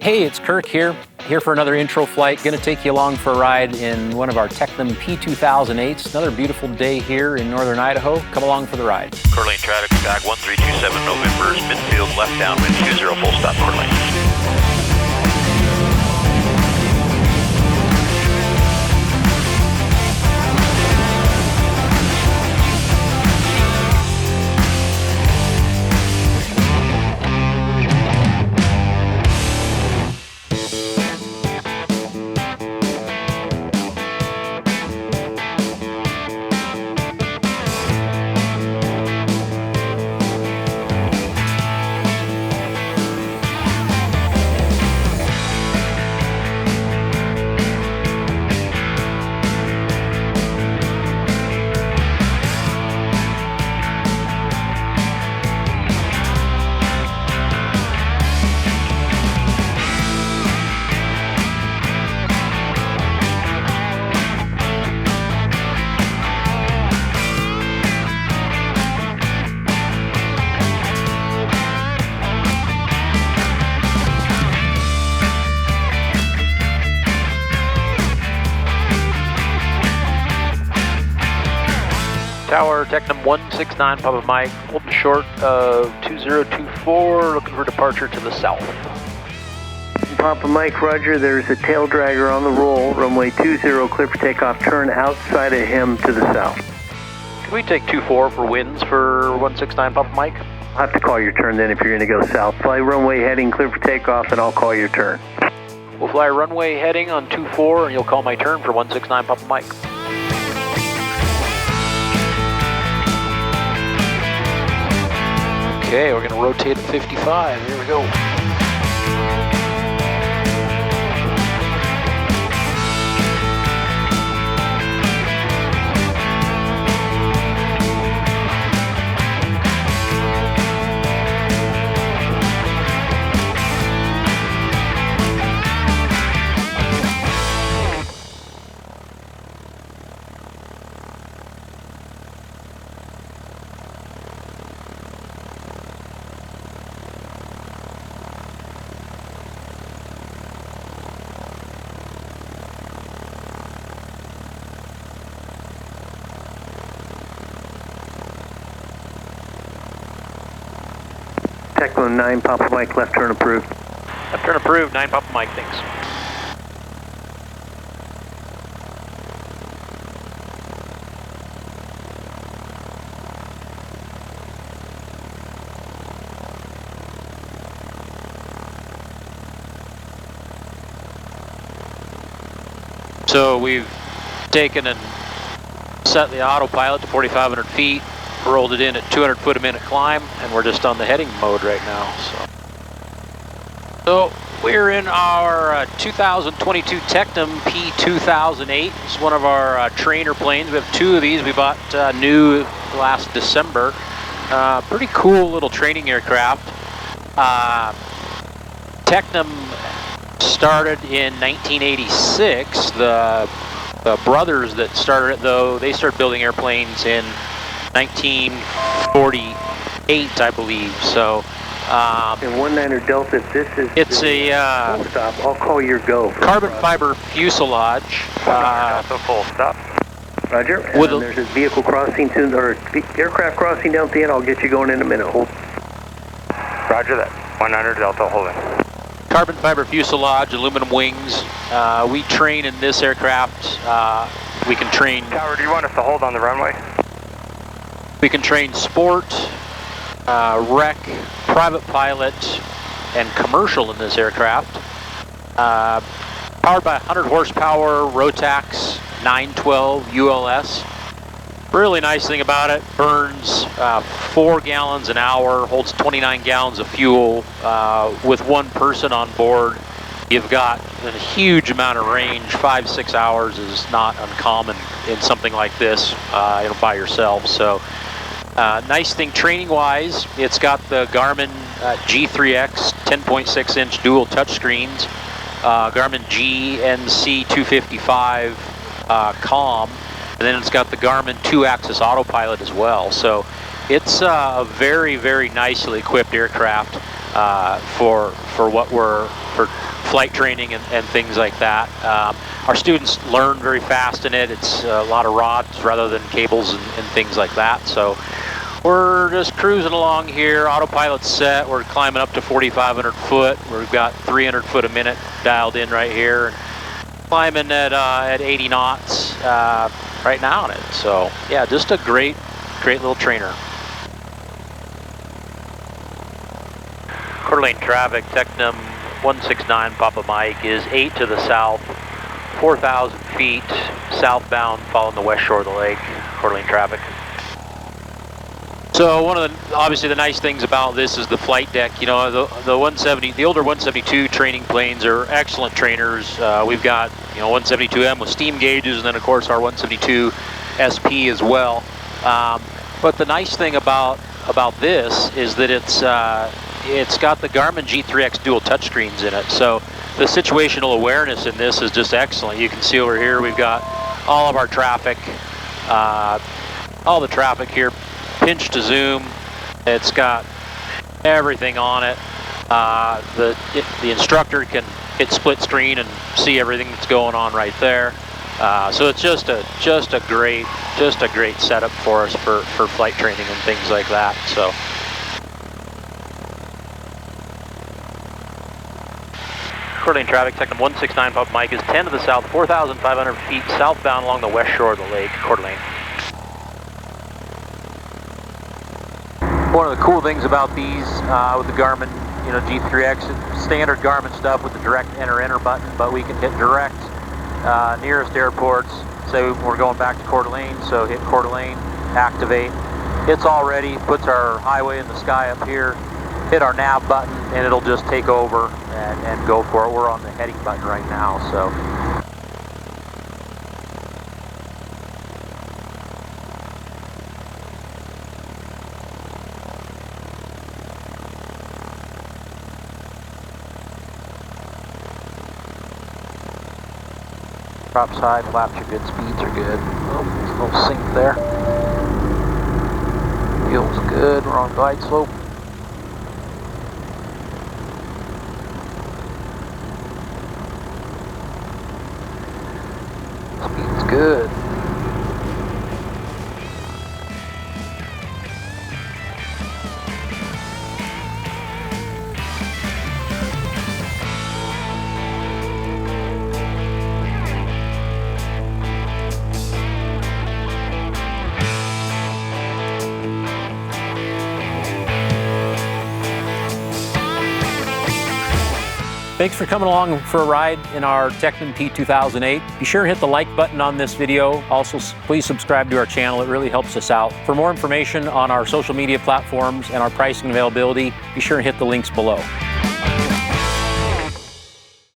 Hey, it's Kirk here for another intro flight. Going to take you along for a ride in one of our Tecnam P2008s. Another beautiful day here in northern Idaho. Come along for the ride. Coeur d'Alene traffic, back 1327 November, midfield left downwind 20, full stop Coeur d'Alene. Tower, Tecnam 169 Papa Mike, holding short of 2024, looking for departure to the south. Papa Mike, roger, there's a tail dragger on the roll, runway 20, clear for takeoff, turn outside of him to the south. Can we take 24 for winds for 169 Papa Mike? I'll have to call your turn then if you're going to go south. Fly runway heading, clear for takeoff, and I'll call your turn. We'll fly runway heading on 24, and you'll call my turn for 169 Papa Mike. Okay, we're going to rotate at 55. Here we go. Tecnam 9 Papa Mike, left turn approved. Left turn approved, 9 Papa Mike, thanks. So we've taken and set the autopilot to 4,500 feet, rolled it in at 200 foot a minute climb, and we're just on the heading mode right now. So we're in our 2022 Tecnam P2008. It's one of our trainer planes. We have two of these. We bought new last December. Pretty cool little training aircraft. Tecnam started in 1986. The brothers that started it, though, they started building airplanes in 1948, I believe. So, and 19er Delta, it's a full stop. I'll call your go. Carbon fiber fuselage. Delta, full stop. Roger. And there's a vehicle crossing soon, or aircraft crossing down at the end. I'll get you going in a minute. Hold. Roger that. 19er Delta holding. Carbon fiber fuselage, aluminum wings. We train in this aircraft. We can train. Tower, do you want us to hold on the runway? We can train sport, rec, private pilot, and commercial in this aircraft. Powered by 100 horsepower Rotax 912 ULS. Really nice thing about it, burns 4 gallons an hour, holds 29 gallons of fuel. With one person on board, you've got a huge amount of range. 5-6 hours is not uncommon in something like this, by yourself. So nice thing training-wise, it's got the Garmin G3X 10.6-inch dual touchscreens, Garmin GNC 255 COM, and then it's got the Garmin 2-axis autopilot as well. So it's a very, very nicely equipped aircraft for for flight training and things like that. Our students learn very fast in it. It's a lot of rods rather than cables and things like that. So we're just cruising along here. Autopilot's set. We're climbing up to 4,500 foot. We've got 300 foot a minute dialed in right here. Climbing at 80 knots right now on it. So yeah, just a great little trainer. Quarter lane traffic, Tecnam 169 Papa Mike is 8 to the south, 4,000 feet southbound following the west shore of the lake. Quarter lane traffic. So obviously the nice things about this is the flight deck. You know, the older 172 training planes are excellent trainers. We've got, you know, 172M with steam gauges, and then of course our 172 SP as well. But the nice thing about this is that it's got the Garmin G3X dual touchscreens in it. So the situational awareness in this is just excellent. You can see over here we've got all of our traffic, all the traffic here. Pinch to zoom. It's got everything on it. The instructor can hit split screen and see everything that's going on right there. So it's just a great setup for us for flight training and things like that. So quarter lane traffic, Tecnam 169 Papa Mike is 10 to the south, 4,500 feet southbound along the west shore of the lake. Quarter lane. One of the cool things about these with the Garmin, you know, G3X, standard Garmin stuff with the direct enter button, but we can hit direct nearest airports. Say we're going back to Coeur d'Alene, so hit Coeur d'Alene, activate. It's all ready, puts our highway in the sky up here, hit our nav button, and it'll just take over and go for it. We're on the heading button right now, so. Prop side, flaps are good, speeds are good. Oh, there's a little sink there. Fuel's good, we're on glide slope. Speed's good. Thanks for coming along for a ride in our Tecnam P2008. Be sure and hit the like button on this video. Also, please subscribe to our channel. It really helps us out. For more information on our social media platforms and our pricing and availability, be sure and hit the links below.